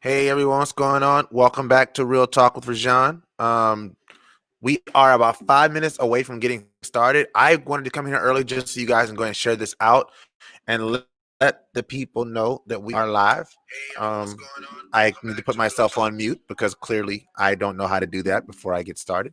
Hey everyone, what's going on? Welcome back to Real Talk with ReZsaun. We are about 5 minutes away from getting started. I wanted to come here early just so you guys can go and share this out and let the people know that we are live. I need to put myself on mute because clearly I don't know how to do that before I get started.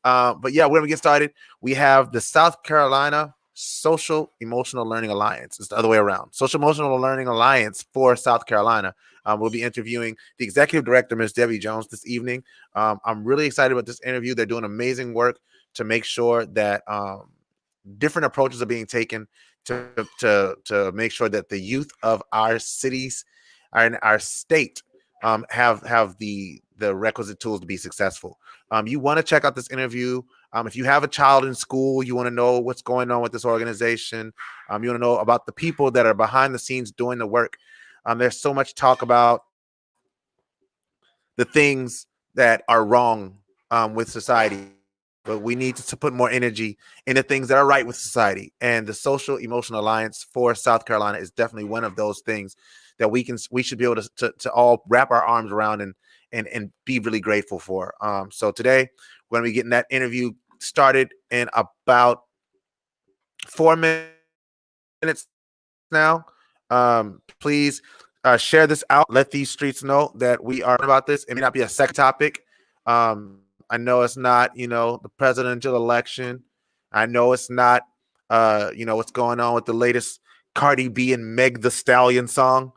But yeah, we're gonna get started. We have the South Carolina Social Emotional Learning Alliance. It's the other way around. Social Emotional Learning Alliance for South Carolina. We'll be interviewing the executive director, Ms. Debbie Jones, this evening. I'm really excited about this interview. They're doing amazing work to make sure that different approaches are being taken to make sure that the youth of our cities and our state have the requisite tools to be successful. You want to check out this interview. If you have a child in school, you want to know what's going on with this organization. You want to know about the people that are behind the scenes doing the work. There's so much talk about the things that are wrong with society, but we need to put more energy into things that are right with society. And the Social Emotional Alliance for South Carolina is definitely one of those things that we should be able to all wrap our arms around and be really grateful for. So today we're going to be getting that interview started in about 4 minutes now. Please share this out. Let these streets know that we are about this. It may not be a second topic. I know it's not, the presidential election. I know it's not, what's going on with the latest Cardi B and Meg the Stallion song.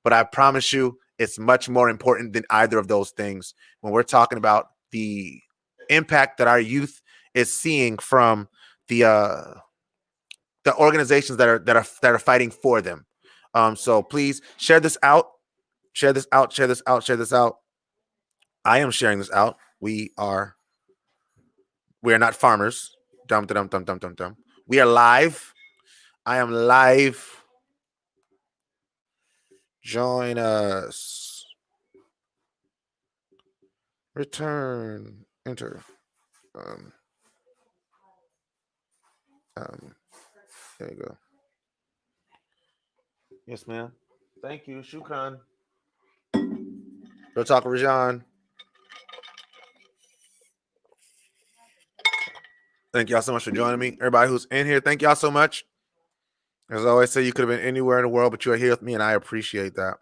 But I promise you, it's much more important than either of those things when we're talking about the impact that our youth is seeing from the organizations that are fighting for them. So please share this out. Share this out. Share this out. Share this out. I am sharing this out. We are not farmers. Dum dum dum dum dum dum. We are live. I am live. Join us. Return. Enter. There you go. Yes, ma'am. Thank you, Shukran. Real Talk with ReZsaun. Thank y'all so much for joining me. Everybody who's in here, thank y'all so much. As I always say, you could have been anywhere in the world, but you are here with me, and I appreciate that.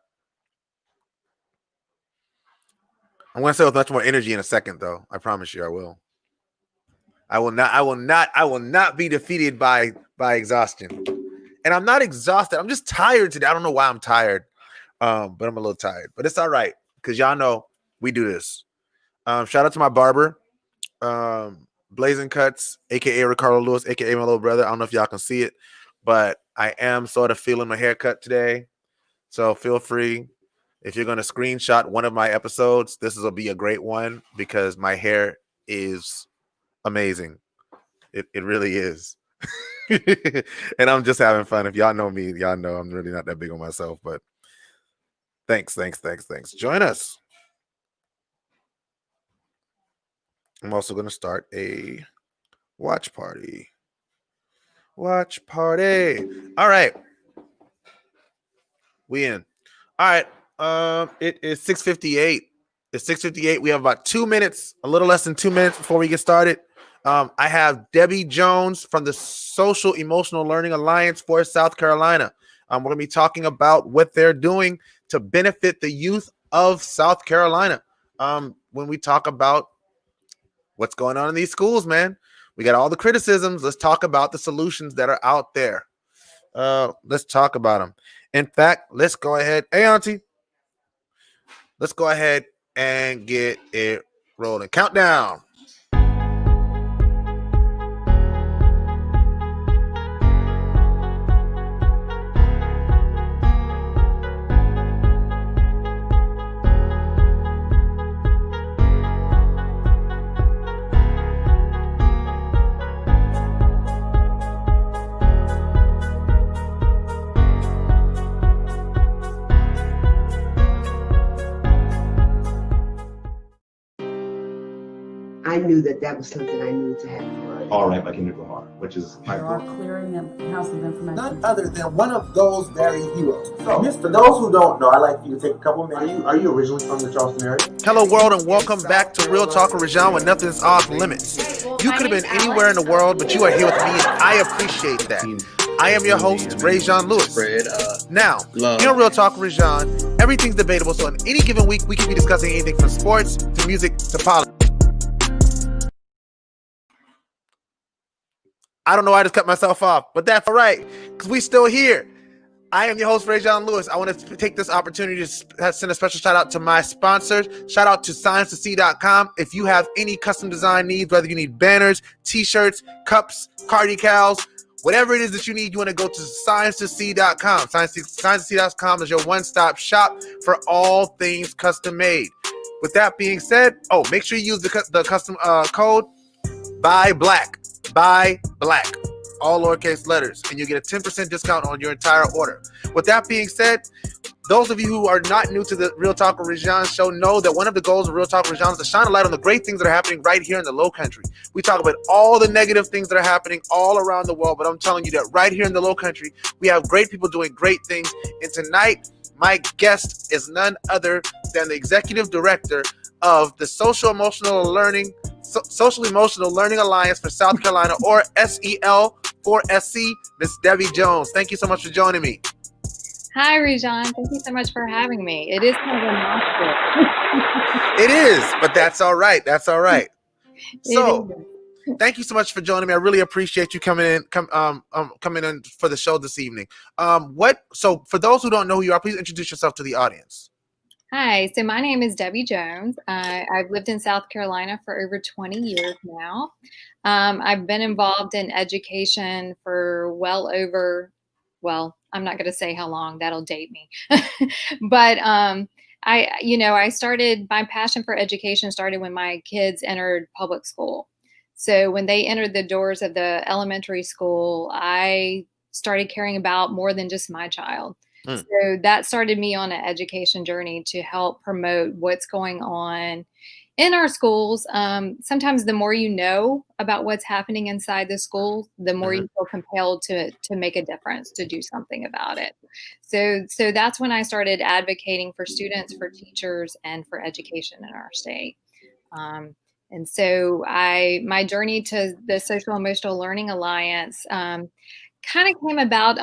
I'm going to say with much more energy in a second, though. I promise you, I will. I will not be defeated by exhaustion. And I'm not exhausted. I'm just tired today. I don't know why I'm tired, but I'm a little tired. But it's all right because y'all know we do this. Shout out to my barber, Blazing Cuts, a.k.a. Ricardo Lewis, a.k.a. my little brother. I don't know if y'all can see it, but I am sort of feeling my haircut today. So feel free. If you're going to screenshot one of my episodes, this will be a great one because my hair is amazing. It really is. And I'm just having fun. If y'all know me, y'all know I'm really not that big on myself, but thanks. Join us. I'm also going to start a watch party. All right. We in. All right. It is 6:58. It's 6:58. We have about 2 minutes, a little less than 2 minutes before we get started. I have Debbie Jones from the Social Emotional Learning Alliance for South Carolina. We're going to be talking about what they're doing to benefit the youth of South Carolina. When we talk about what's going on in these schools, man, we got all the criticisms. Let's talk about the solutions that are out there. Let's talk about them. In fact, let's go ahead. Hey, Auntie. Let's go ahead and get it rolling. Countdown. I knew that was something I needed to have. All right, like Kendrick Lamar, which is my Our clearing house of information. None other than one of those very heroes. So, for those who don't know, I'd like for you to take a couple minutes. Are you originally from the Charleston area? Hello, world, and welcome back to Real Talk with ReZsaun, when nothing's off limits. You could have been anywhere in the world, but you are here with me, and I appreciate that. I am your host, ReZsaun Lewis. Now, here on Real Talk with ReZsaun, everything's debatable, so in any given week, we can be discussing anything from sports to music to politics. I don't know why I just cut myself off, but that's all right, because we still here. I am your host, ReZsaun Lewis. I want to take this opportunity to send a special shout out to my sponsors. Shout out to SEL4SC.com. If you have any custom design needs, whether you need banners, t-shirts, cups, car decals, whatever it is that you need, you want to go to SEL4SC.com. SEL4SC.com is your one-stop shop for all things custom made. With that being said, make sure you use the custom code Buy Black, all lowercase letters, and you get a 10% discount on your entire order. With that being said, those of you who are not new to the Real Talk with ReZsaun show know that one of the goals of Real Talk with ReZsaun is to shine a light on the great things that are happening right here in the Low Country. We talk about all the negative things that are happening all around the world, but I'm telling you that right here in the Low Country, we have great people doing great things. And tonight, my guest is none other than the executive director of the Social Emotional Learning Alliance for South Carolina, or SEL4SC, Miss Debbie Jones. Thank you so much for joining me. Hi, ReZsaun. Thank you so much for having me. It is kind of a mouthful. It is, but that's all right. That's all right. So, thank you so much for joining me. I really appreciate you coming in for the show this evening. So for those who don't know who you are, please introduce yourself to the audience. Hi, so my name is Debbie Jones. I've lived in South Carolina for over 20 years now. I've been involved in education for I'm not going to say how long, that'll date me. But I started, my passion for education started when my kids entered public school. So when they entered the doors of the elementary school, I started caring about more than just my child. So that started me on an education journey to help promote what's going on in our schools. Sometimes the more you know about what's happening inside the school, the more you feel compelled to make a difference, to do something about it. So that's when I started advocating for students, for teachers, and for education in our state. And so my journey to the Social Emotional Learning Alliance kind of came about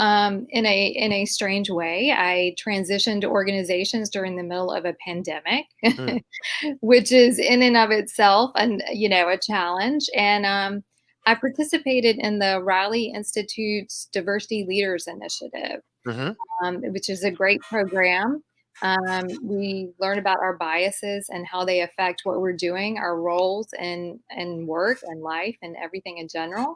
in a strange way. I transitioned organizations during the middle of a pandemic, which is in and of itself a challenge. And I participated in the Riley Institute's Diversity Leaders Initiative, which is a great program. We learn about our biases and how they affect what we're doing, our roles and work and life and everything in general.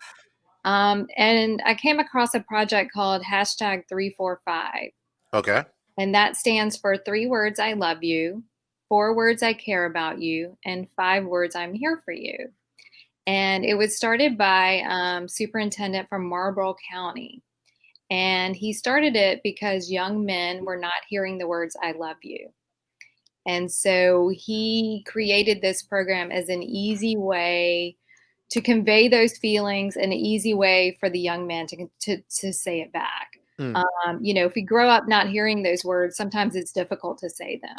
And I came across a project called #345. Okay. And that stands for 3 words I love you, 4 words I care about you, and 5 words I'm here for you. And it was started by superintendent from Marlborough County. And he started it because young men were not hearing the words I love you. And so he created this program as an easy way to convey those feelings, an easy way for the young man to say it back. If we grow up not hearing those words, sometimes it's difficult to say them.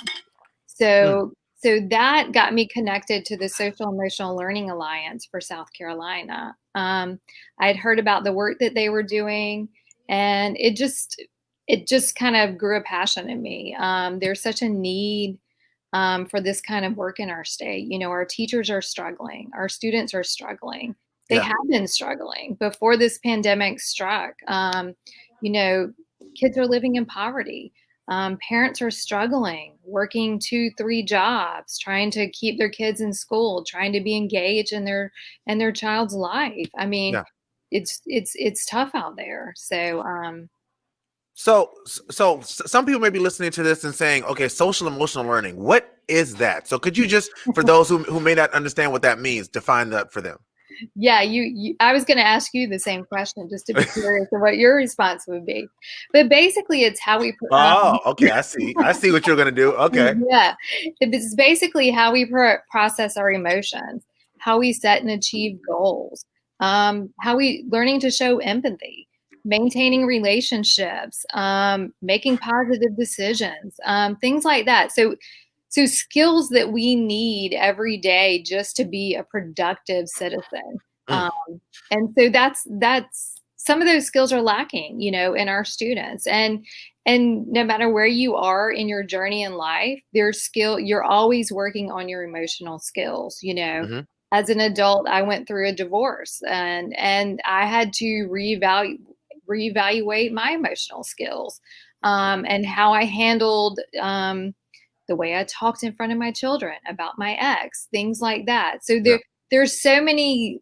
So that got me connected to the Social Emotional Learning Alliance for South Carolina. I'd heard about the work that they were doing, and it just kind of grew a passion in me. There's such a need for this kind of work in our state. Our teachers are struggling. Our students are struggling. They have been struggling before this pandemic struck. Kids are living in poverty. Parents are struggling, working 2-3 jobs, trying to keep their kids in school, trying to be engaged in their child's life. I mean, it's tough out there. So some people may be listening to this and saying, okay, social emotional learning, what is that? So could you just, for those who may not understand what that means, define that for them? Yeah, I was going to ask you the same question, just to be curious of what your response would be. But basically, it's how we. Okay, I see what you're going to do. Okay. Yeah, it's basically how we process our emotions. how we set and achieve goals, how we learning to show empathy, maintaining relationships, making positive decisions, things like that. So skills that we need every day just to be a productive citizen. Mm. And so that's some of those skills are lacking, in our students. And no matter where you are in your journey in life, you're always working on your emotional skills. Mhm. As an adult, I went through a divorce and I had to reevaluate my emotional skills, and how I handled, the way I talked in front of my children about my ex, things like that. So Yeah. there's so many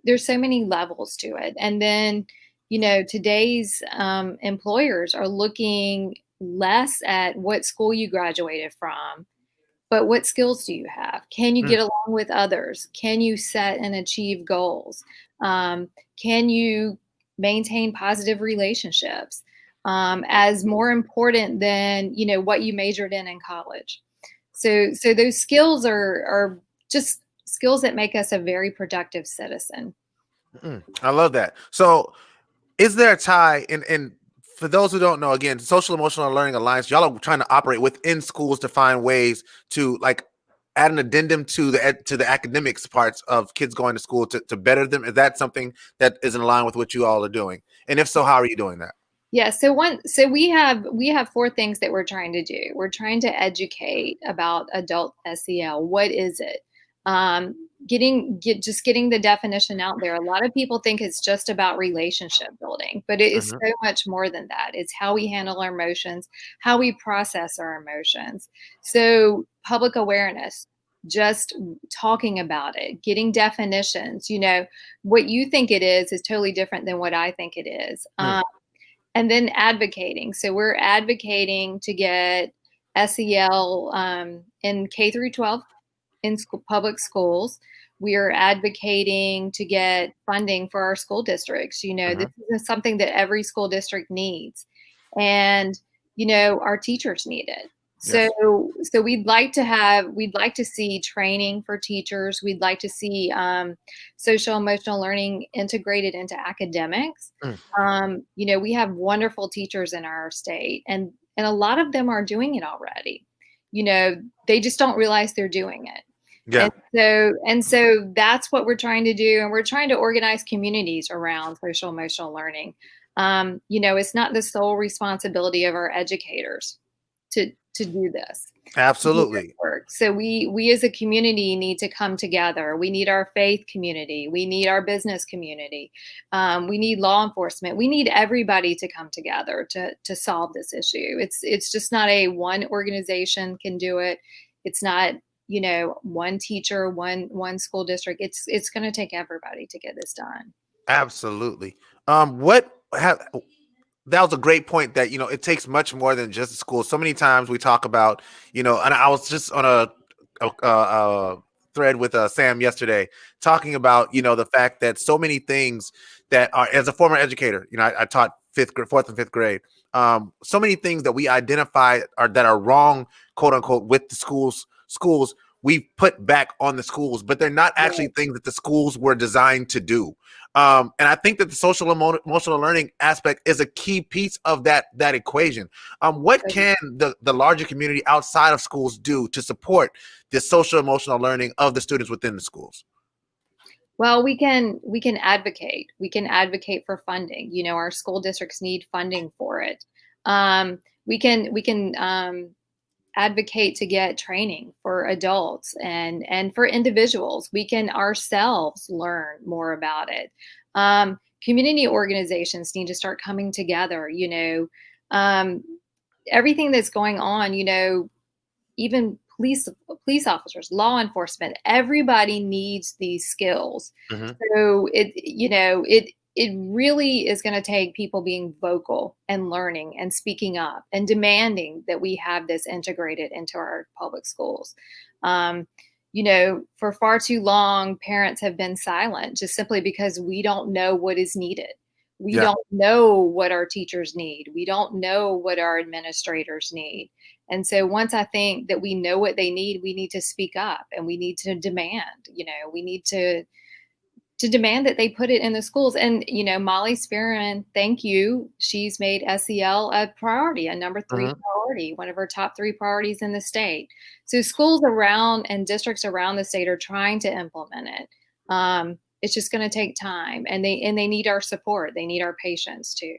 levels to it. And then, today's employers are looking less at what school you graduated from, but what skills do you have? Can you Mm. get along with others? Can you set and achieve goals? Can you maintain positive relationships? As more important than what you majored in college. So those skills are just skills that make us a very productive citizen. I love that. So, is there a tie and for those who don't know, again, Social Emotional Learning Alliance, y'all are trying to operate within schools to find ways to like add an addendum to the academics parts of kids going to school to better them. Is that something that is in line with what you all are doing? And if so, how are you doing that? Yeah, so we have four things that we're trying to do. We're trying to educate about adult SEL. What is it? Just getting the definition out there. A lot of people think it's just about relationship building, but it is Mhm. so much more than that. It's how we handle our emotions, how we process our emotions. So public awareness, just talking about it, getting definitions. What you think it is totally different than what I think it is. Mm. And then advocating. So we're advocating to get SEL, in K through 12 in public schools. We are advocating to get funding for our school districts. This Mhm. is something that every school district needs. And, our teachers need it. So, Yes. so we'd like to see training for teachers. We'd like to see, social emotional learning integrated into academics. Mm. We have wonderful teachers in our state, and a lot of them are doing it already. They just don't realize they're doing it. Yeah. And so that's what we're trying to do. And we're trying to organize communities around social emotional learning. It's not the sole responsibility of our educators to do this. To do this Absolutely. work. So we as a community need to come together. We need our faith community. We need our business community. We need law enforcement. We need everybody to come together to solve this issue. It's just not a one organization can do it. It's not one teacher, one school district. It's going to take everybody to get this done. Absolutely. What have that was a great point that it takes much more than just the school. So many times we talk about and I was just on a thread with Sam yesterday talking about the fact that so many things that are, as a former educator, I taught fourth and fifth grade. So many things that we identify that are wrong, quote unquote, with the schools we put back on the schools, but they're not actually things that the schools were designed to do. And I think that the social emotional learning aspect is a key piece of that equation. What can the larger community outside of schools do to support the social emotional learning of the students within the schools? Well, we can advocate. We can advocate for funding. Our school districts need funding for it. We can advocate to get training for adults and for individuals. We can ourselves learn more about it. Community organizations need to start coming together. Um, Everything that's going on. Even police officers, law enforcement, everybody needs these skills. Mhm. So it really is going to take people being vocal and learning and speaking up and demanding that we have this integrated into our public schools. For far too long, parents have been silent just simply because we don't know what is needed. We Yeah. don't know what our teachers need. We don't know what our administrators need. And so once I think that we know what they need, we need to speak up and we need to demand, we need to demand that they put it in the schools. And, Molly Spearman, thank you. She's made SEL a priority, a number 3 priority, one of her top 3 priorities in the state. So schools around and districts around the state are trying to implement it. It's just going to take time, and they need our support. They need our patience too.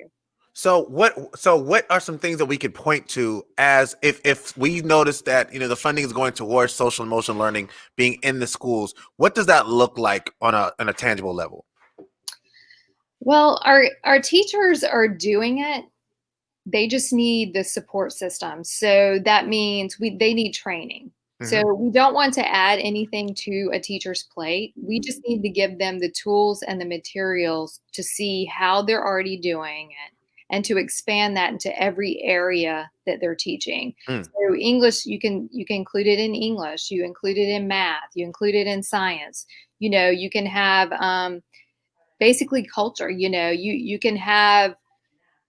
So what are some things that we could point to as if we notice that the funding is going towards social and emotional learning being in the schools? What does that look like on a tangible level? Well, our teachers are doing it. They just need the support system. So that means they need training. So we don't want to add anything to a teacher's plate. We just need to give them the tools and the materials to see how they're already doing it and to expand that into every area that they're teaching. So English, you can include it in English, you include it in math, you include it in science. You can have basically culture, you can have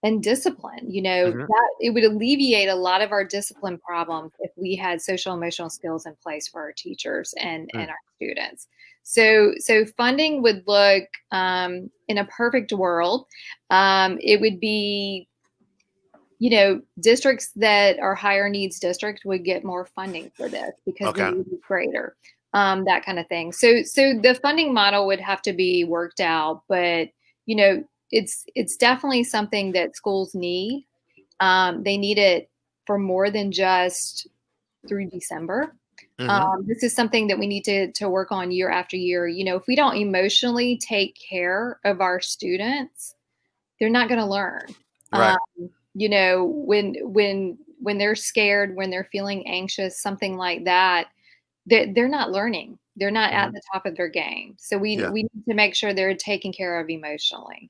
and discipline, that it would alleviate a lot of our discipline problems if we had social emotional skills in place for our teachers and our students. So funding would look in a perfect world. It would be, districts that are higher needs districts would get more funding for this because the need is greater, that kind of thing. So the funding model would have to be worked out, but it's definitely something that schools need. They need it for more than just through December. This is something that we need to work on year after year. If we don't emotionally take care of our students, they're not going to learn. Right. When they're scared, when they're feeling anxious, something like that, they're not learning. They're not at the top of their game. So we need to make sure they're taken care of emotionally.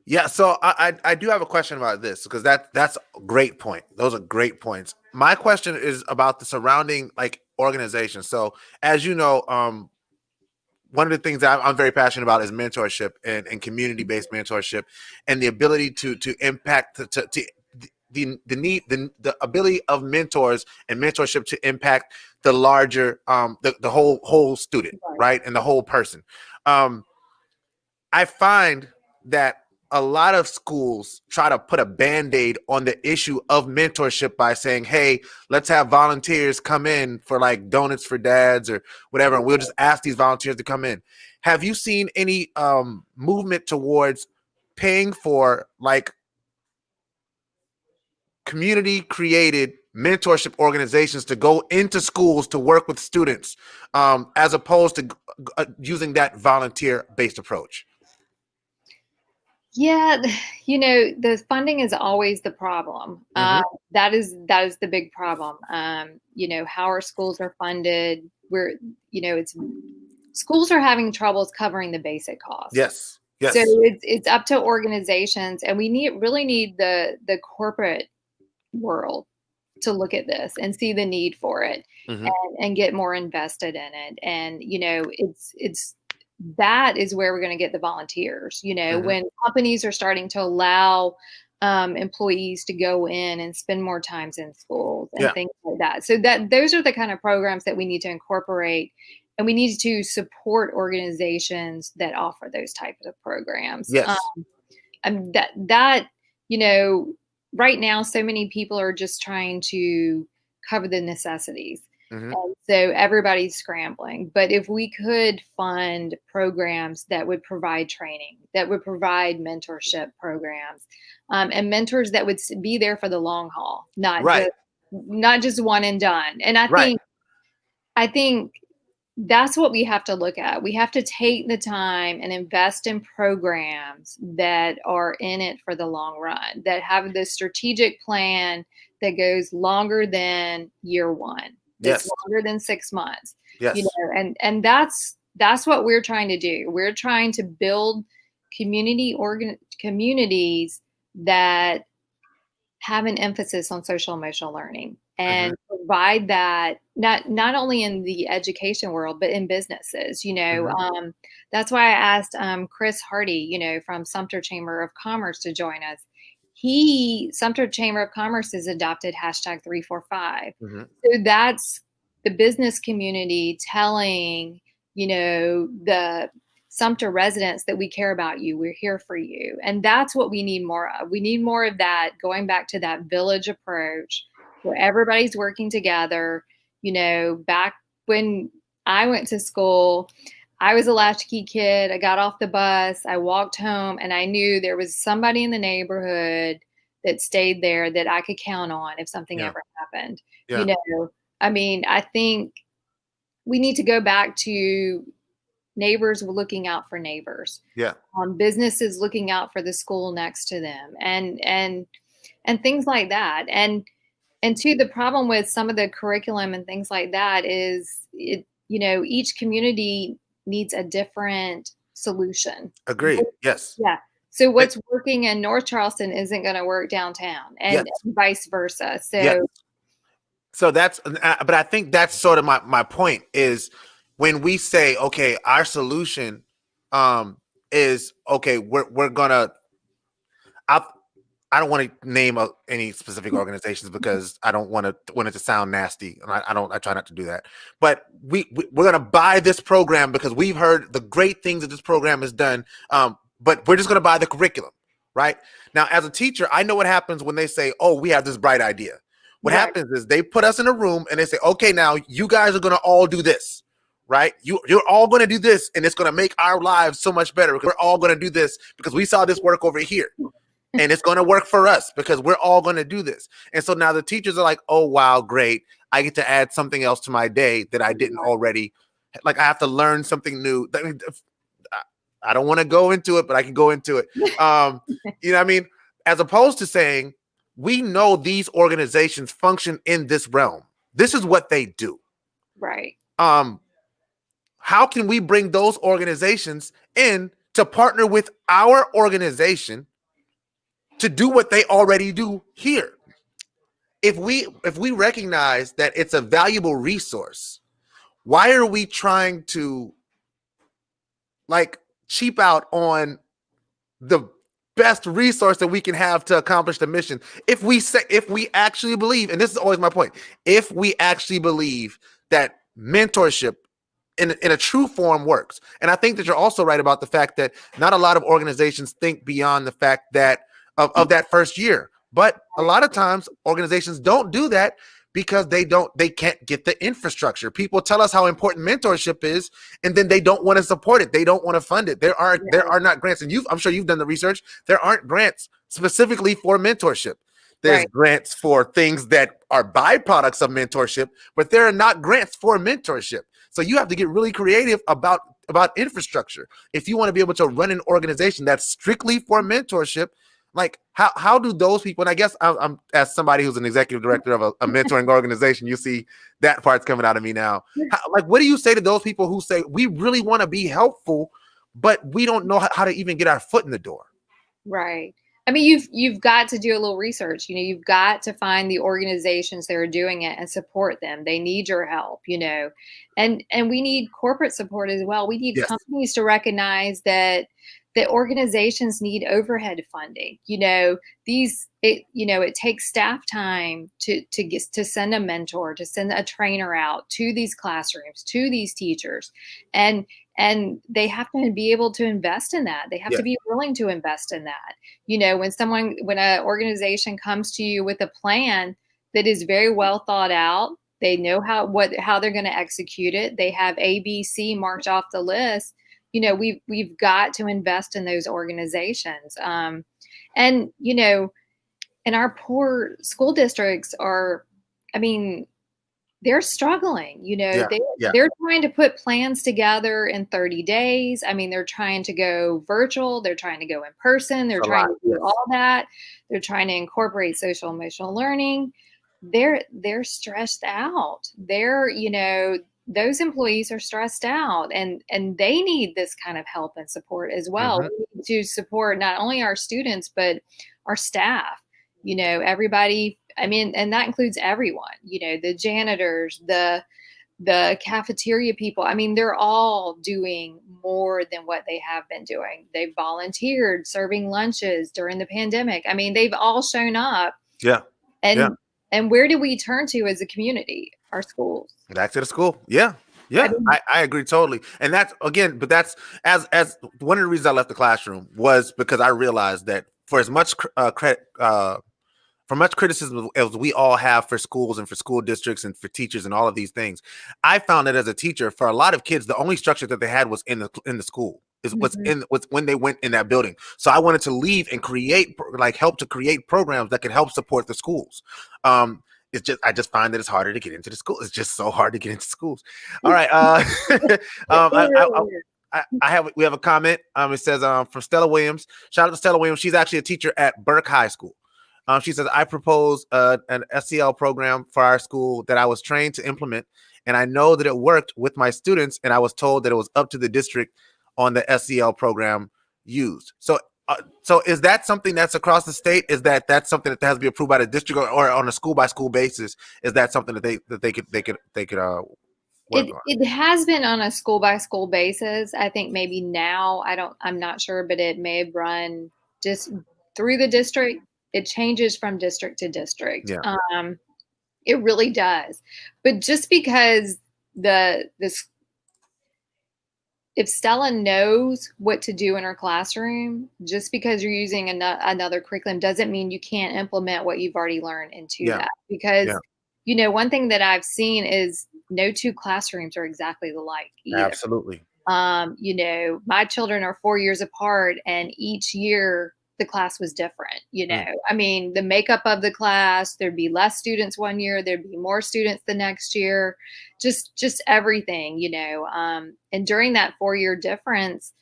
Yeah, so I do have a question about this because that's a great point. Those are great points. My question is about the surrounding organization. So as you know, one of the things that I'm very passionate about is mentorship and community-based mentorship and the ability to impact the ability of mentors and mentorship to impact the larger the whole student, right? And the whole person. I find that a lot of schools try to put a Band-Aid on the issue of mentorship by saying, hey, let's have volunteers come in for donuts for dads or whatever. And we'll just ask these volunteers to come in. Have you seen any movement towards paying for community created mentorship organizations to go into schools to work with students as opposed to using that volunteer based approach? Yeah, the funding is always the problem. That is the big problem. How our schools are funded. Schools are having troubles covering the basic costs. Yes. So it's up to organizations, and we really need the corporate world to look at this and see the need for it and get more invested in it. And it's that is where we're going to get the volunteers. When companies are starting to allow employees to go in and spend more times in schools and things like that. So those are the kind of programs that we need to incorporate, and we need to support organizations that offer those types of programs. Yes. Right now, so many people are just trying to cover the necessities. And so everybody's scrambling. But if we could fund programs that would provide training, that would provide mentorship programs, and mentors that would be there for the long haul, not just one and done. And I think that's what we have to look at. We have to take the time and invest in programs that are in it for the long run, that have the strategic plan that goes longer than year one. That's longer than 6 months. Yes. And that's what we're trying to do. We're trying to build communities that have an emphasis on social emotional learning and provide that not only in the education world, but in businesses, that's why I asked Chris Hardy, from Sumter Chamber of Commerce to join us. Sumter Chamber of Commerce has adopted hashtag 345. Mm-hmm. So that's the business community telling, the Sumter residents that we care about you. We're here for you. And that's what we need more of. We need more of that, going back to that village approach where everybody's working together. Back when I went to school, I was a latchkey kid. I got off the bus, I walked home, and I knew there was somebody in the neighborhood that stayed there that I could count on if something ever happened. Yeah. I think we need to go back to neighbors looking out for neighbors. Yeah. Businesses looking out for the school next to them, and things like that. And to the problem with some of the curriculum and things like that is each community needs a different solution. Agreed. Yes. Yeah. So what's working in North Charleston isn't going to work downtown, and vice versa. So, so but I think that's sort of my point is when we say, okay, our solution is okay, we're gonna. I don't want to name any specific organizations because I don't want it to sound nasty, and I try not to do that. But we're going to buy this program because we've heard the great things that this program has done. But we're just going to buy the curriculum, right? Now, as a teacher, I know what happens when they say, "Oh, we have this bright idea." What happens is they put us in a room and they say, "Okay, now you guys are going to all do this." Right? You're all going to do this, and it's going to make our lives so much better because we're all going to do this because we saw this work over here. And it's going to work for us because we're all going to do this. And so now the teachers are like, oh, wow, great. I get to add something else to my day that I didn't already. Like I have to learn something new. I don't want to go into it, but I can go into it. You know what I mean? As opposed to saying, we know these organizations function in this realm. This is what they do. Right. How can we bring those organizations in to partner with our organization to do what they already do here? If we recognize that it's a valuable resource, why are we trying to cheap out on the best resource that we can have to accomplish the mission? If we actually believe, and this is always my point, if we actually believe that mentorship in a true form works. And I think that you're also right about the fact that not a lot of organizations think beyond the fact that of that first year. But a lot of times organizations don't do that because they can't get the infrastructure. People tell us how important mentorship is, and then they don't want to support it. They don't want to fund it. There are not grants, and I'm sure you've done the research. There aren't grants specifically for mentorship. There's grants for things that are byproducts of mentorship, but there are not grants for mentorship. So you have to get really creative about infrastructure. If you want to be able to run an organization that's strictly for mentorship, like how do those people, and I guess I'm as somebody who's an executive director of a mentoring organization, you see that part's coming out of me now. What do you say to those people who say, we really want to be helpful, but we don't know how to even get our foot in the door? Right. I mean, you've got to do a little research. You've got to find the organizations that are doing it and support them. They need your help, and we need corporate support as well. We need companies to recognize that organizations need overhead funding. It takes staff time to send a mentor, to send a trainer out to these classrooms, to these teachers, and they have to be able to invest in that. They have to be willing to invest in that. When an organization comes to you with a plan that is very well thought out, they know how they're going to execute it. They have A, B, C marked off the list. We've got to invest in those organizations. And our poor school districts they're struggling, they're trying to put plans together in 30 days. They're trying to go virtual. They're trying to go in person. They're trying to do all that. They're trying to incorporate social emotional learning. They're stressed out. Those employees are stressed out, and they need this kind of help and support as well. Mm-hmm. We need to support not only our students, but our staff. Everybody I mean, and that includes everyone, the janitors, the cafeteria people. I mean, they're all doing more than what they have been doing. They've volunteered serving lunches during the pandemic. I mean, they've all shown up. Yeah. Yeah. And where do we turn to as a community? Our schools. Back to the school. Yeah. Yeah. I agree totally. And that's again, but that's as one of the reasons I left the classroom was because I realized that for as much for much criticism as we all have for schools and for school districts and for teachers and all of these things, I found that as a teacher, for a lot of kids, the only structure that they had was in the school. Is what's when they went in that building. So I wanted to leave and help to create programs that could help support the schools. It's just, I just find that it's harder to get into the school. It's just so hard to get into schools. All right. We have a comment. It says from Stella Williams. Shout out to Stella Williams. She's actually a teacher at Burke High School. She says, I propose an SEL program for our school that I was trained to implement. And I know that it worked with my students. And I was told that it was up to the district on the SEL program used. So is that something that's across the state? Is that's something that has to be approved by the district or on a school by school basis? Is that something that they could work on? It has been on a school by school basis. I think maybe now I'm not sure, but it may have run just through the district. It changes from district to district. Yeah. It really does. But just because if Stella knows what to do in her classroom, just because you're using another curriculum doesn't mean you can't implement what you've already learned into that. Because, one thing that I've seen is no two classrooms are exactly alike either. Absolutely. My children are 4 years apart, and each year the class was different. I mean, the makeup of the class, there'd be less students one year, there'd be more students the next year, just everything, and during that 4-year difference,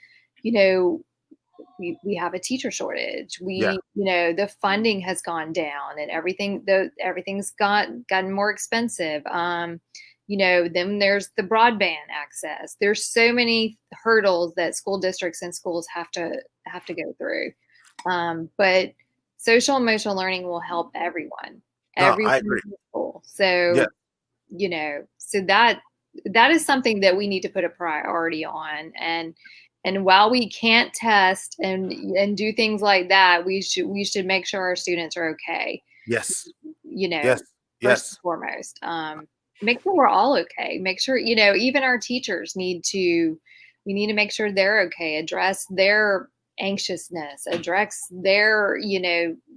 we have a teacher shortage. The funding has gone down and everything's gotten more expensive. Then there's the broadband access. There's so many hurdles that school districts and schools have to go through. But social emotional learning will help everyone. Everyone in the school. So, so that is something that we need to put a priority on. And while we can't test and do things like that, we should make sure our students are okay. Yes. First and foremost. Make sure we're all okay. Make sure, even our teachers we need to make sure they're okay, address their anxiousness, address their,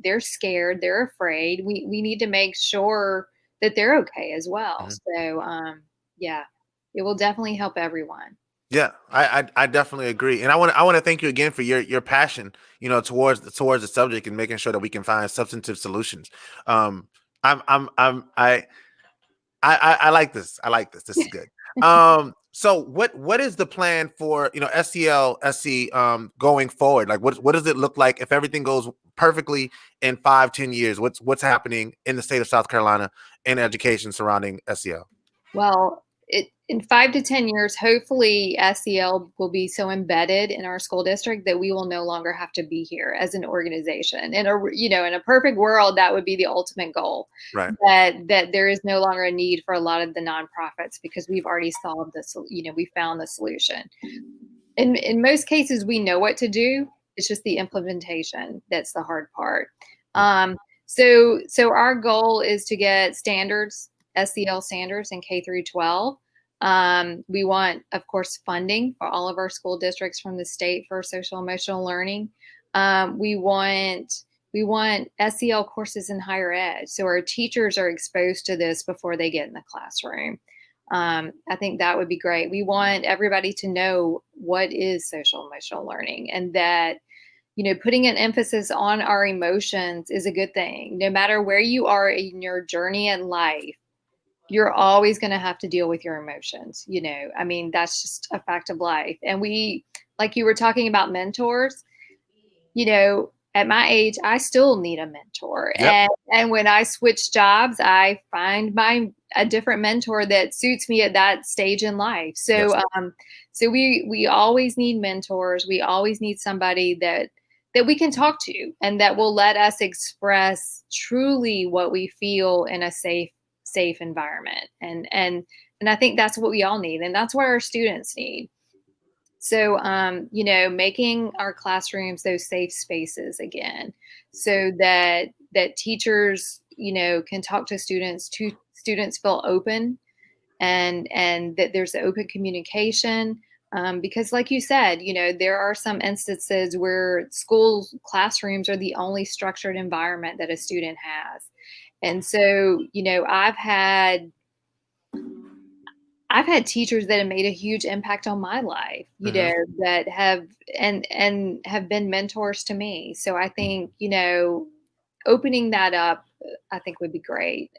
they're scared, they're afraid. We need to make sure that they're okay as well. So, it will definitely help everyone. Yeah, I definitely agree, and I want to thank you again for your passion, towards the subject and making sure that we can find substantive solutions. I like this. I like this. This is good. So what is the plan for SEL4SC going forward? Like what does it look like if everything goes perfectly in 5-10 years? What's happening in the state of South Carolina in education surrounding SEL? Well, in 5 to 10 years, hopefully SEL will be so embedded in our school district that we will no longer have to be here as an organization. In a perfect world, that would be the ultimate goal. Right. That there is no longer a need for a lot of the nonprofits because we've already solved this. We found the solution. In most cases, we know what to do. It's just the implementation that's the hard part. So our goal is to get SEL standards in K through 12. We want, of course, funding for all of our school districts from the state for social emotional learning. We want SEL courses in higher ed, so our teachers are exposed to this before they get in the classroom. I think that would be great. We want everybody to know what is social emotional learning, and that putting an emphasis on our emotions is a good thing. No matter where you are in your journey in life, you're always going to have to deal with your emotions. I mean, that's just a fact of life. And we, like you were talking about mentors, at my age, I still need a mentor. Yep. And when I switch jobs, I find a different mentor that suits me at that stage in life. So, Yes. So we always need mentors. We always need somebody that we can talk to, and that will let us express truly what we feel in a safe environment. And I think that's what we all need, and that's what our students need. So, making our classrooms those safe spaces again, so that teachers, can talk to students feel open, and that there's open communication. Because like you said, there are some instances where school classrooms are the only structured environment that a student has. And so, I've had teachers that have made a huge impact on my life, that have and have been mentors to me. So I think, opening that up, I think would be great.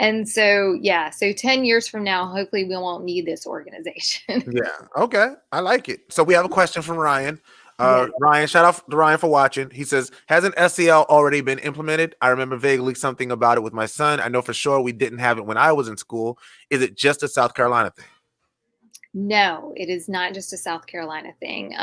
And so, yeah, so 10 years from now, hopefully we won't need this organization. Yeah. Okay. I like it. So we have a question from Ryan. Yeah. Ryan, shout out to Ryan for watching. He says, hasn't SEL already been implemented? I remember vaguely something about it with my son. I know for sure we didn't have it when I was in school. Is it just a South Carolina thing? No, it is not just a South Carolina thing.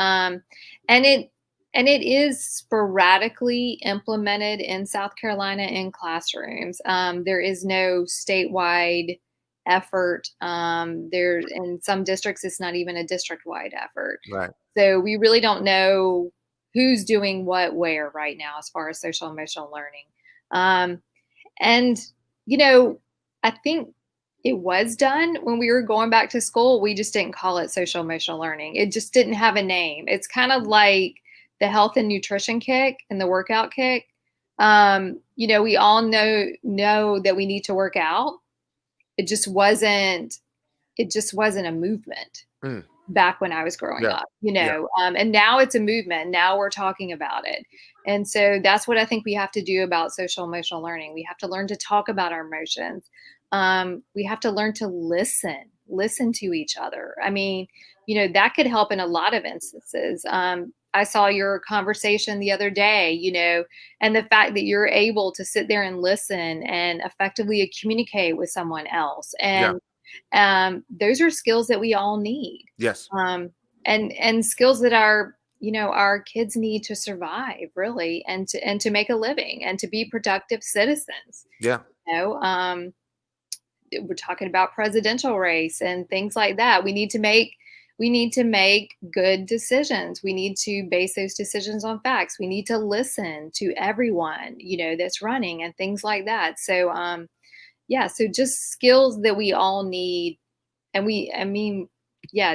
And it is sporadically implemented in South Carolina in classrooms. There is no statewide effort. There, in some districts, it's not even a district-wide effort. Right. So we really don't know who's doing what where right now as far as social emotional learning. And, I think it was done when we were going back to school. We just didn't call it social emotional learning. It just didn't have a name. It's kind of like the health and nutrition kick and the workout kick. We all know that we need to work out. It just wasn't a movement back when I was growing up, and now it's a movement. Now we're talking about it. And so that's what I think we have to do about social emotional learning. We have to learn to talk about our emotions. We have to learn to listen to each other. I mean, that could help in a lot of instances. I saw your conversation the other day, and the fact that you're able to sit there and listen and effectively communicate with someone else. And those are skills that we all need. Yes. And skills that our kids need to survive, really, and to make a living and to be productive citizens. Yeah. We're talking about presidential race and things like that. We need to make good decisions. We need to base those decisions on facts. We need to listen to everyone, that's running and things like that. So, so just skills that we all need. And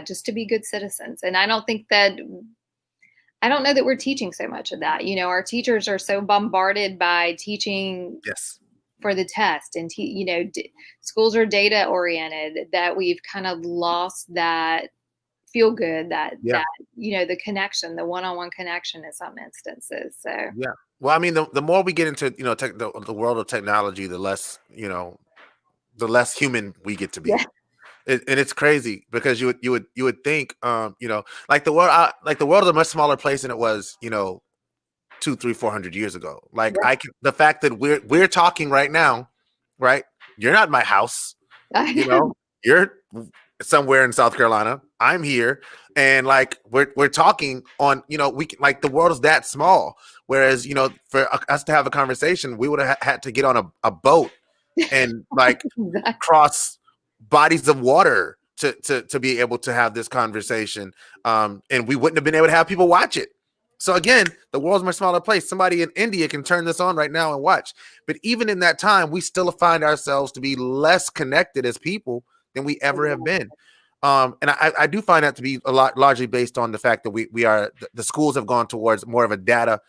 just to be good citizens. And I don't know that we're teaching so much of that. Our teachers are so bombarded by teaching for the test, and schools are data oriented, that we've kind of lost that feel good, that the connection, the one-on-one connection in some instances. So well, I mean, the more we get into the world of technology, the less the less human we get to be. And it's crazy because you would think like the world is a much smaller place than it was 200, 300, 400 years ago. Like the fact that we're talking right now, right? You're not in my house, you're somewhere in South Carolina. I'm here, and like we're talking on, we can, like, the world is that small. Whereas for us to have a conversation, we would have had to get on a boat and like cross bodies of water to be able to have this conversation, and we wouldn't have been able to have people watch it. So again, the world's a much smaller place. Somebody in India can turn this on right now and watch. But even in that time, we still find ourselves to be less connected as people than we ever have been. And I do find that to be a lot largely based on the fact that we are, the schools have gone towards more of a data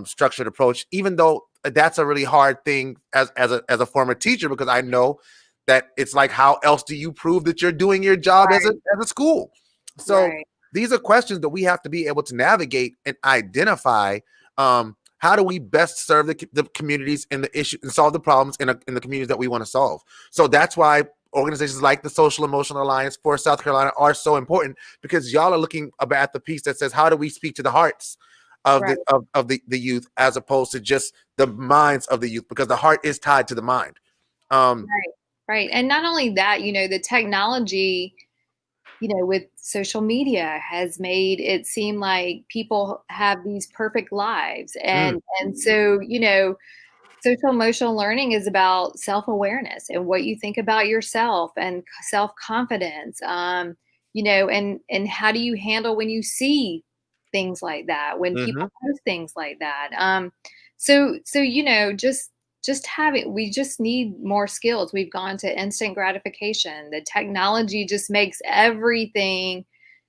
structured approach, even though that's a really hard thing as a former teacher, because I know that it's like, how else do you prove that you're doing your job as a school? So these are questions that we have to be able to navigate and identify. How do we best serve the communities and the issue and solve the problems in the communities that we want to solve? So that's why organizations like the Social Emotional Alliance for South Carolina are so important, because y'all are looking at the piece that says, how do we speak to the hearts of the youth, as opposed to just the minds of the youth, because the heart is tied to the mind. Right. And not only that, the technology, with social media has made it seem like people have these perfect lives. And so, social emotional learning is about self-awareness and what you think about yourself and self-confidence. And how do you handle when you see things like that, when Mm-hmm. people post things like that. So just having, we just need more skills. We've gone to instant gratification. The technology just makes everything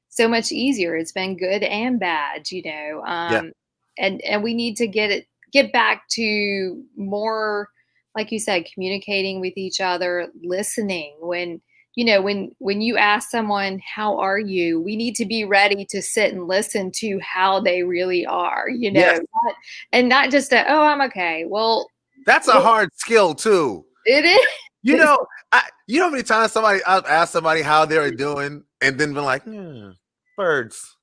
so much easier. It's been good and bad, Yeah. and we need to get back to more, like you said, communicating with each other, listening. When you ask someone, how are you, we need to be ready to sit and listen to how they really are, Yes. and not just a, oh, I'm okay. Well, That's a hard skill too. it is. You know, how many times I've asked somebody how they're doing and then been like, birds.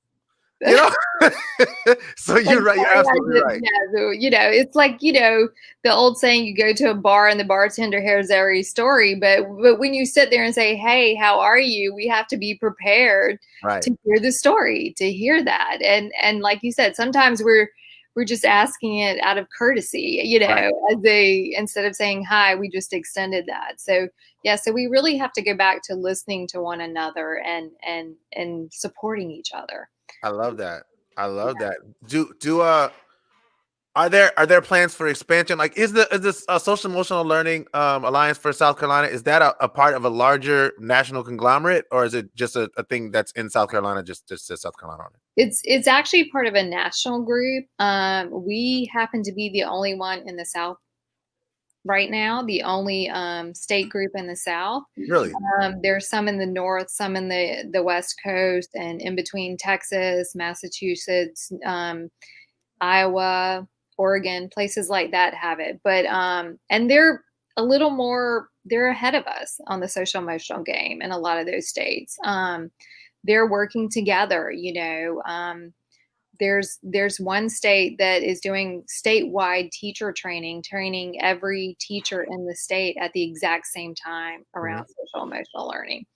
So you're right. You're absolutely right. Yeah, so, it's like, the old saying, you go to a bar and the bartender hears every story. But when you sit there and say, hey, how are you? We have to be prepared Right. to hear the story, to hear that. And like you said, sometimes we're just asking it out of courtesy, Right. instead of saying hi, we just extended that. So yeah, so we really have to go back to listening to one another and supporting each other. I love that. I love that. Are there plans for expansion? Like, is this social emotional learning alliance for South Carolina? Is that a part of a larger national conglomerate, or is it just a thing that's in South Carolina, just says South Carolina on it? It's actually part of a national group. We happen to be the only one in the South right now, the only state group in the South. Really? There's some in the North, some in the West Coast, and in between Texas, Massachusetts, Iowa, Oregon, places like that have it. But and they're a little more, they're ahead of us on the social emotional game in a lot of those states. They're working together, there's one state that is doing statewide teacher training every teacher in the state at the exact same time around social emotional learning.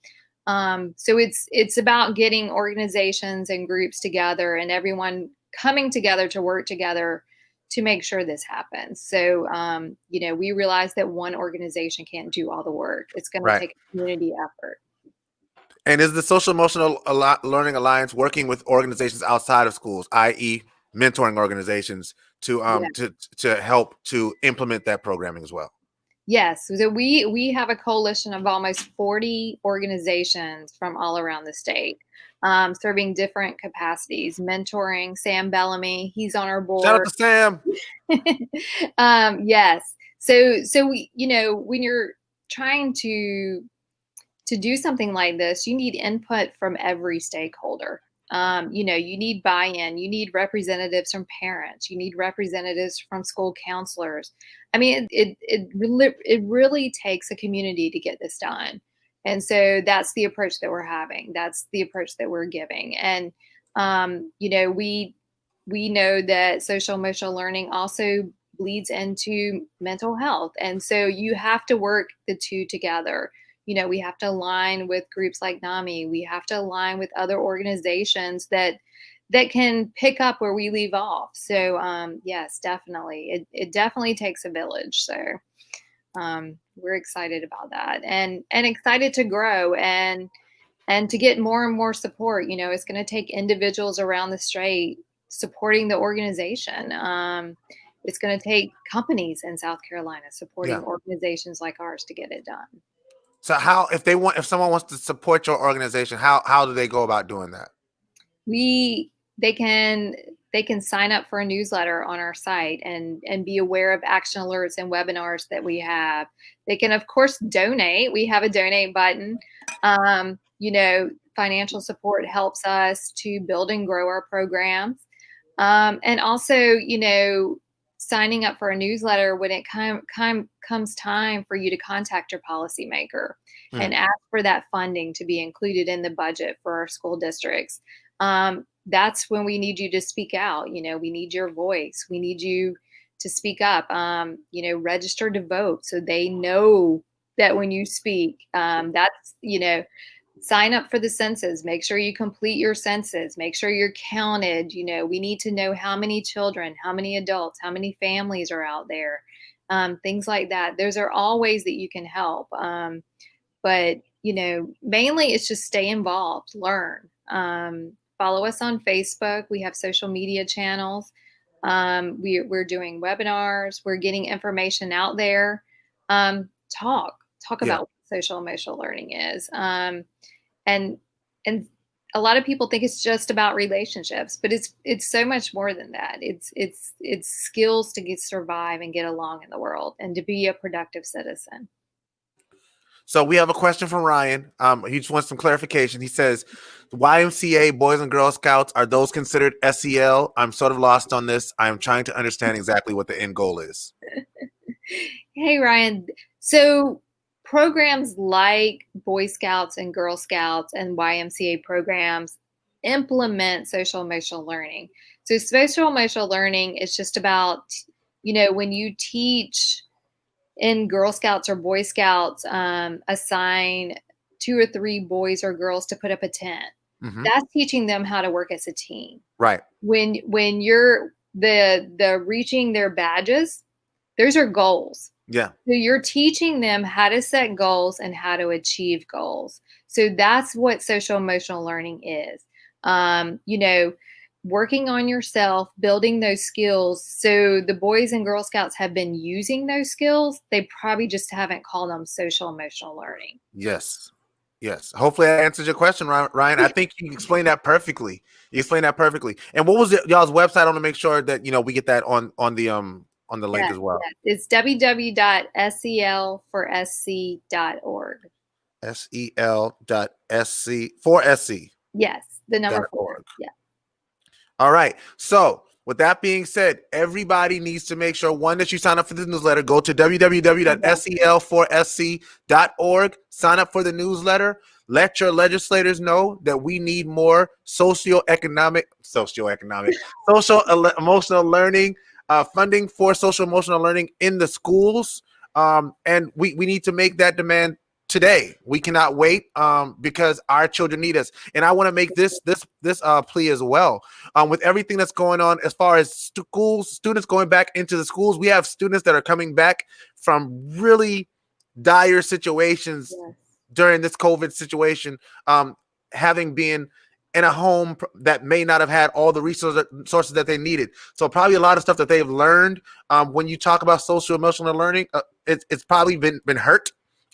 So it's about getting organizations and groups together and everyone coming together to work together to make sure this happens. So we realize that one organization can't do all the work. It's going to Right. take a community effort. And is the Social Emotional Learning Alliance working with organizations outside of schools, i.e., mentoring organizations to Yeah. to help to implement that programming as well? Yes. So we have a coalition of almost 40 organizations from all around the state, serving different capacities, mentoring. Sam Bellamy, he's on our Shout out board. to Sam. Yes. So we, when you're trying to do something like this, you need input from every stakeholder. You need buy-in, you need representatives from parents, you need representatives from school counselors. I mean, it really takes a community to get this done. And so that's the approach that we're having. That's the approach that we're giving. And, we know that social emotional learning also bleeds into mental health. And so you have to work the two together. We have to align with groups like NAMI. We have to align with other organizations that can pick up where we leave off. So yes, definitely, it definitely takes a village. So we're excited about that, and excited to grow and to get more and more support. It's going to take individuals around the state supporting the organization. It's going to take companies in South Carolina supporting organizations like ours to get it done. So if someone wants to support your organization, how do they go about doing that? They can sign up for a newsletter on our site and be aware of action alerts and webinars that we have. They can, of course, donate. We have a donate button. Financial support helps us to build and grow our programs. And also, signing up for a newsletter when it comes time for you to contact your policymaker and ask for that funding to be included in the budget for our school districts. That's when we need you to speak out. We need your voice. We need you to speak up, register to vote so they know that when you speak, that's, sign up for the census. Make sure you complete your census. Make sure you're counted. We need to know how many children, how many adults, how many families are out there, things like that. Those are all ways that you can help. But mainly it's just stay involved, learn. Follow us on Facebook. We have social media channels. We're doing webinars. We're getting information out there. Talk Yeah. about what social emotional learning is. And a lot of people think it's just about relationships, but it's so much more than that. It's skills to survive and get along in the world and to be a productive citizen. So we have a question from Ryan. He just wants some clarification. He says, YMCA, Boys and Girl Scouts, are those considered SEL? I'm sort of lost on this. I'm trying to understand exactly what the end goal is. Hey, Ryan. So programs like Boy Scouts and Girl Scouts and YMCA programs implement social emotional learning. So social emotional learning is just about, when you teach in Girl Scouts or Boy Scouts, assign 2 or 3 boys or girls to put up a tent. Mm-hmm. That's teaching them how to work as a team. Right. When you're the reaching their badges, those are goals. Yeah. So you're teaching them how to set goals and how to achieve goals. So that's what social emotional learning is. Working on yourself, building those skills. So the Boys and Girl Scouts have been using those skills. They probably just haven't called them social emotional learning. Yes. Yes. Hopefully that answers your question, Ryan. I think you explained that perfectly. And what was y'all's website? I want to make sure that we get that on the link as well. Yes. It's www.SEL4SC.org. SEL.SC4SC. Yes, the number 4. Yeah. All right. So with that being said, everybody needs to make sure, one, that you sign up for the newsletter. Go to www.SEL4SC.org. Sign up for the newsletter. Let your legislators know that we need more social emotional learning, funding for social emotional learning in the schools. And we need to make that demand today. We cannot wait because our children need us. And I want to make this plea as well. With everything that's going on as far as students going back into the schools, we have students that are coming back from really dire situations during this COVID situation, having been in a home that may not have had all the resources that they needed. So probably a lot of stuff that they've learned when you talk about social emotional learning, it's probably been hurt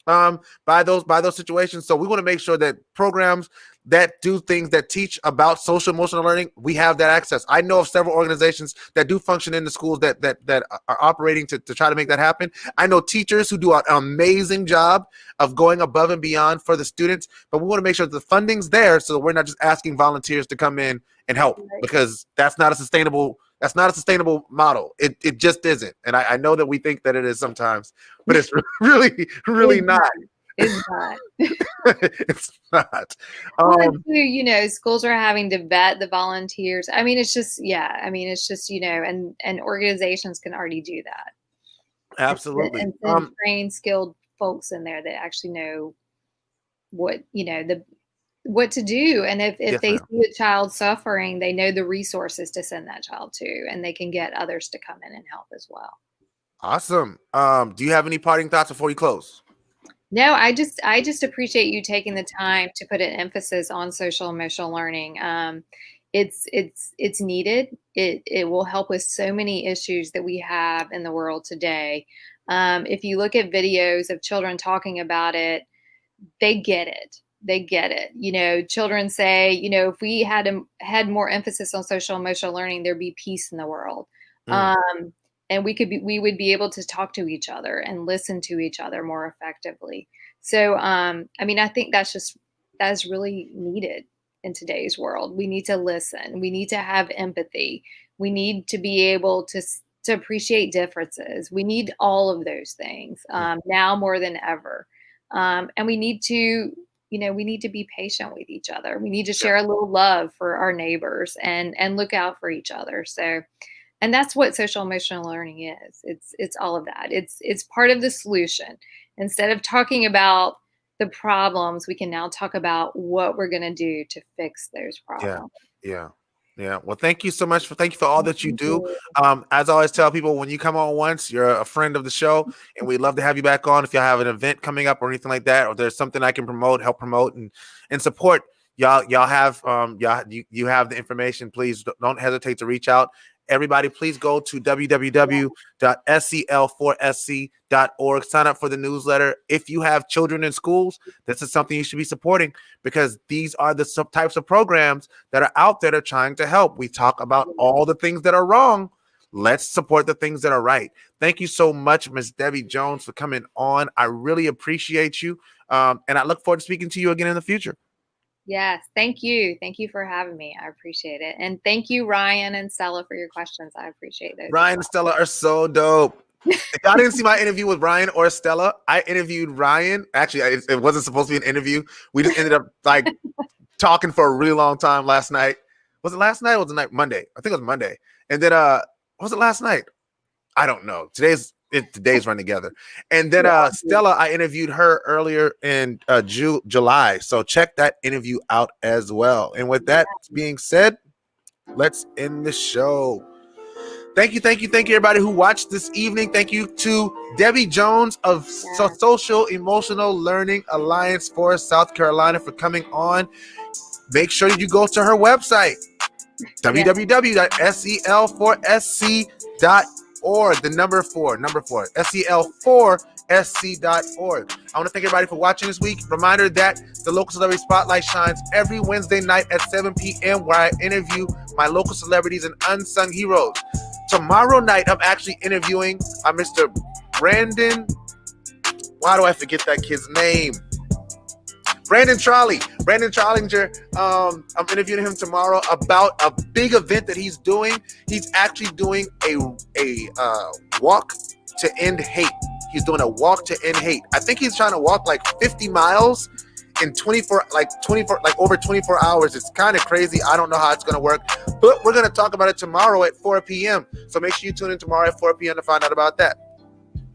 by those situations. So we want to make sure that programs that do things that teach about social emotional learning, we have that access. I know of several organizations that do function in the schools that are operating to try to make that happen. I know teachers who do an amazing job of going above and beyond for the students, but we want to make sure that the funding's there so that we're not just asking volunteers to come in and help, because that's not a sustainable model. It just isn't. And I know that we think that it is sometimes, but it's really not. It's not. It's not. Schools are having to vet the volunteers. I mean, it's just, and organizations can already do that. Absolutely. And train skilled folks in there that actually know what to do. And if they see a child suffering, they know the resources to send that child to, and they can get others to come in and help as well. Awesome. Do you have any parting thoughts before you close? No, I just appreciate you taking the time to put an emphasis on social emotional learning. It's needed. It will help with so many issues that we have in the world today. If you look at videos of children talking about it, they get it. Children say, if we had more emphasis on social emotional learning, there'd be peace in the world. And we would be able to talk to each other and listen to each other more effectively. So, I think that's really needed in today's world. We need to listen. We need to have empathy. We need to be able to appreciate differences. We need all of those things now more than ever. And we need to be patient with each other. We need to share a little love for our neighbors and look out for each other. So, and that's what social emotional learning is. It's all of that. It's part of the solution. Instead of talking about the problems, we can now talk about what we're going to do to fix those Yeah. problems. Yeah. Well, thank you so much thank you for all that you Thank do. you. As I always tell people, when you come on once, you're a friend of the show, and we'd love to have you back on if you have an event coming up or anything like that, or there's something I can help promote and support. Y'all have you have the information. Please don't hesitate to reach out. Everybody, please go to www.SEL4SC.org. Sign up for the newsletter. If you have children in schools, this is something you should be supporting, because these are the types of programs that are out there that are trying to help. We talk about all the things that are wrong. Let's support the things that are right. Thank you so much, Ms. Debbie Jones, for coming on. I really appreciate you. And I look forward to speaking to you again in the future. Yes, thank you. Thank you for having me. I appreciate it. And thank you, Ryan and Stella, for your questions. I appreciate those. Ryan and Stella are so dope. If y'all didn't see my interview with Ryan or Stella, I interviewed Ryan. Actually, it wasn't supposed to be an interview. We just ended up talking for a really long time last night. Was it last night or was it Monday? I think it was Monday. And then was it last night? I don't know. Today's run together. And then Stella, I interviewed her earlier in July. So check that interview out as well. And with that being said, let's end the show. Thank you, everybody who watched this evening. Thank you to Debbie Jones of Social Emotional Learning Alliance for South Carolina for coming on. Make sure you go to her website, www.SEL4SC.org. The number four, SEL4SC.org. I want to thank everybody for watching this week. Reminder that the Local Celebrity Spotlight shines every Wednesday night at 7 p.m. where I interview my local celebrities and unsung heroes. Tomorrow night, I'm actually interviewing Mr. Brandon. Why do I forget that kid's name? Brandon Trollinger. I'm interviewing him tomorrow about a big event that he's doing. He's actually doing a walk to end hate. I think he's trying to walk 50 miles in 24 hours. It's kind of crazy. I don't know how it's going to work, but we're going to talk about it tomorrow at 4 p.m. So make sure you tune in tomorrow at 4 p.m. to find out about that.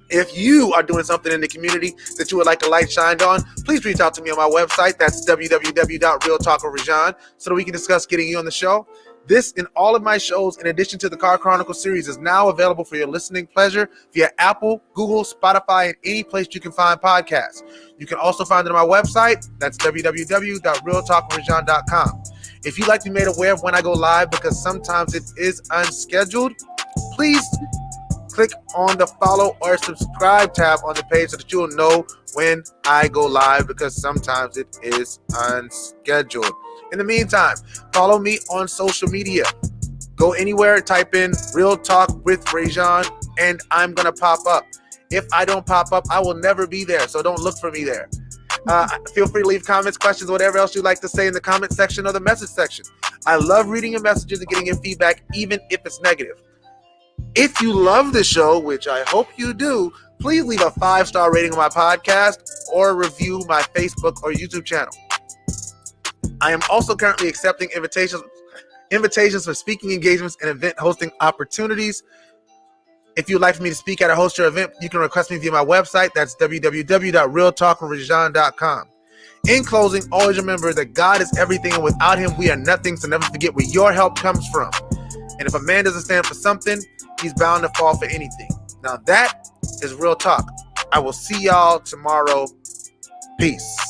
If you are doing something in the community that you would like a light shined on, please reach out to me on my website. That's www.realtalkwithReZsaun, so that we can discuss getting you on the show. This and all of my shows, in addition to the Car Chronicle series, is now available for your listening pleasure via Apple, Google, Spotify, and any place you can find podcasts. You can also find it on my website. That's www.realtalkwithReZsaun.com. If you'd like to be made aware of when I go live, because sometimes it is unscheduled, please click on the follow or subscribe tab on the page so that you'll know when I go live, because sometimes it is unscheduled. In the meantime, follow me on social media. Go anywhere, type in Real Talk with ReZsaun, and I'm going to pop up. If I don't pop up, I will never be there, so don't look for me there. Feel free to leave comments, questions, whatever else you'd like to say in the comment section or the message section. I love reading your messages and getting your feedback, even if it's negative. If you love the show, which I hope you do, please leave a 5-star rating on my podcast or review my Facebook or YouTube channel. I am also currently accepting invitations for speaking engagements and event hosting opportunities. If you'd like for me to speak at or host your event, you can request me via my website. That's www.realtalkwithReZsaun.com. In closing, always remember that God is everything, and without him, we are nothing. So never forget where your help comes from. And if a man doesn't stand for something, he's bound to fall for anything. Now that is real talk. I will see y'all tomorrow. Peace.